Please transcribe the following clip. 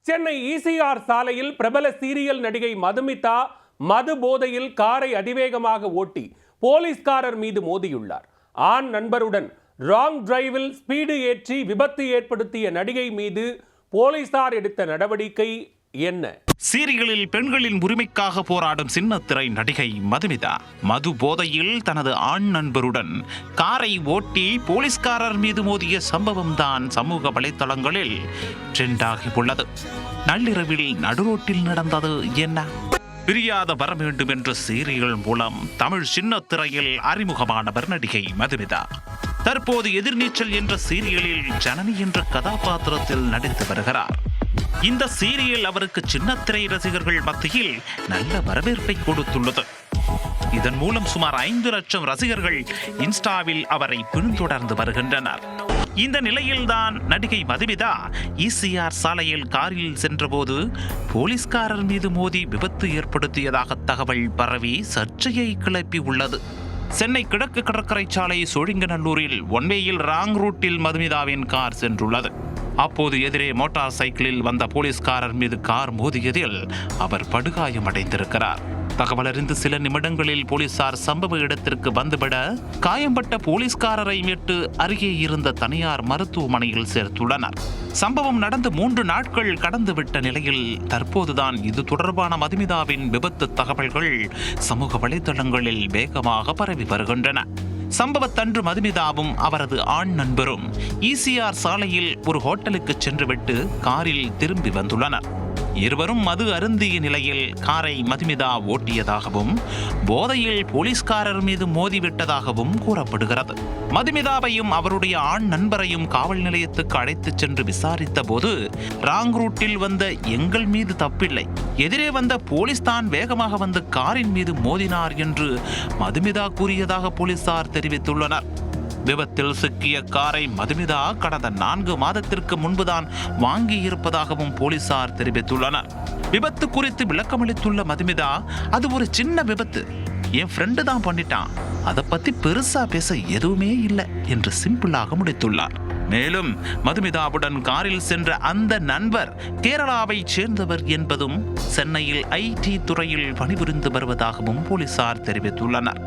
Chennai ECR சாலையில் பிரபல serial நடிகை மதுமிதா மது போதையில் காரை அதிவேகமாக ஓட்டி போலீஸ்காரர் மீது மோதியுள்ளார். ஆண் நண்பருடன் ராங் டிரைவில் ஸ்பீடு ஏற்றி விபத்து ஏற்படுத்திய நடிகை மீது போலீசார் எடுத்த நடவடிக்கை என்ன? சீரியலில் பெண்களின் உரிமைக்காக போராடும் சின்னத்திரை நடிகை மதுமிதா மது போதையில் தனது ஆண் நண்பருடன் காரை ஓட்டி போலீஸ்காரர் மீது மோதிய சம்பவம் தான் சமூக வலைதளங்களில் ட்ரெண்டாகி உள்ளது. நள்ளிரவில் நடுரோட்டில் நடந்தது என்ன? பிரியாத வர வேண்டும் என்ற சீரியல் மூலம் தமிழ் சின்னத்திரையில் அறிமுகமானவர் நடிகை மதுமிதா. தற்போது எதிர்நீச்சல் என்ற சீரியலில் ஜனனி என்ற கதாபாத்திரத்தில் நடித்து வருகிறார். இந்த சீரியல் அவருக்கு சின்னத்திரை ரசிகர்கள் மத்தியில் நல்ல வரவேற்பை கொடுத்துள்ளது. இதன் மூலம் சுமார் 5 லட்சம் ரசிகர்கள் இன்ஸ்டாவில் அவரை பின்தொடர்ந்து வருகின்றனர். இந்த நிலையில்தான் நடிகை மதுமிதா ஈசிஆர் சாலையில் காரில் சென்றபோது போலீஸ்காரர் மீது மோதி விபத்து ஏற்படுத்தியதாக தகவல் பரவி சர்ச்சையை கிளப்பி உள்ளது. சென்னை கிழக்கு கடற்கரை சாலை சோழிங்கநல்லூரில் ஒன்வேயில் ராங் ரூட்டில் மதுமிதாவின் கார் சென்றுள்ளது. அப்போது எதிரே மோட்டார் சைக்கிளில் வந்த போலீஸ்காரர் மீது கார் மோதியதில் அவர் படுகாயமடைந்திருக்கிறார். தகவல் அறிந்து சில நிமிடங்களில் போலீசார் சம்பவ இடத்திற்கு வந்துவிட காயம்பட்ட போலீஸ்காரரை மீட்டு அருகே இருந்த தனியார் மருத்துவமனையில் சேர்த்துள்ளனர். சம்பவம் நடந்து 3 நாட்கள் கடந்துவிட்ட நிலையில் தற்போதுதான் இது தொடர்பான மதுமிதாவின் விபத்து தகவல்கள் சமூக வலைதளங்களில் வேகமாக பரவி வருகின்றன. சம்பவத்தன்று மதுமிதாவும் அவரது ஆண் நண்பரும் ஈசிஆர் சாலையில் ஒரு ஹோட்டலுக்கு சென்றுவிட்டு காரில் திரும்பி வந்துள்ளனர். இருவரும் மது அருந்திய நிலையில் காரை மதுமிதா ஓட்டியதாகவும் போதையில் போலீஸ்காரர் மீது மோதிவிட்டதாகவும் கூறப்படுகிறது. மதுமிதாவையும் அவருடைய ஆண் நண்பரையும் காவல் நிலையத்துக்கு அழைத்துச் சென்று விசாரித்த போது ராங் ரூட்டில் வந்த எங்கள் மீது தப்பில்லை, எதிரே வந்த போலீஸ் தான் வேகமாக வந்து காரின் மீது மோதினார் என்று மதுமிதா கூறியதாக போலீசார் தெரிவித்துள்ளனர். விபத்தில் சிக்கிய காரை மதுமிதா கடந்த 4 மாதத்திற்கு முன்புதான் வாங்கி இருப்பதாகவும் போலீசார் தெரிவித்துள்ளனர். விபத்து குறித்து விளக்கமளித்துள்ள மதுமிதா, அது ஒரு சின்ன விபத்து, என் ஃப்ரெண்டு தான் பண்ணிட்டான், அதை பத்தி பெருசா பேச எதுவுமே இல்லை என்று சிம்பிளாக முடித்துள்ளார். மேலும் மதுமிதாவுடன் காரில் சென்ற அந்த நண்பர் கேரளாவை சேர்ந்தவர் என்பதும் சென்னையில் IT துறையில் பணிபுரிந்து வருவதாகவும் போலீசார் தெரிவித்துள்ளனர்.